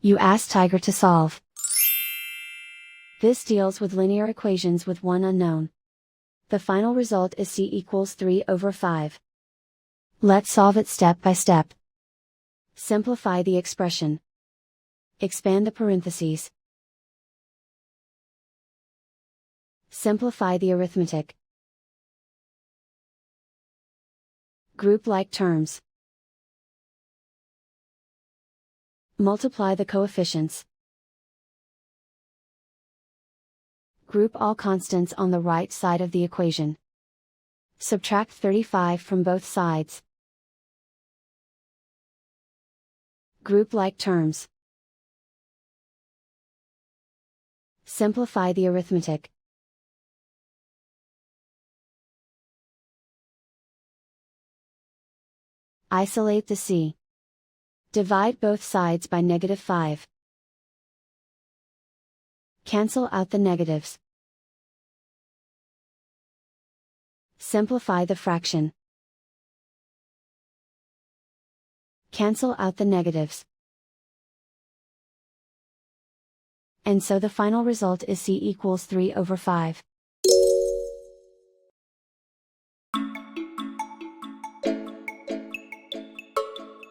You ask Tiger to solve. This deals with linear equations with one unknown. The final result is c equals 3/5. Let's solve it step by step. Simplify the expression. Expand the parentheses. Simplify the arithmetic. Group like terms. Multiply the coefficients. Group all constants on the right side of the equation. Subtract 35 from both sides. Group like terms. Simplify the arithmetic. Isolate the c. Divide both sides by -5. Cancel out the negatives. Simplify the fraction. Cancel out the negatives. And so the final result is c equals 3/5.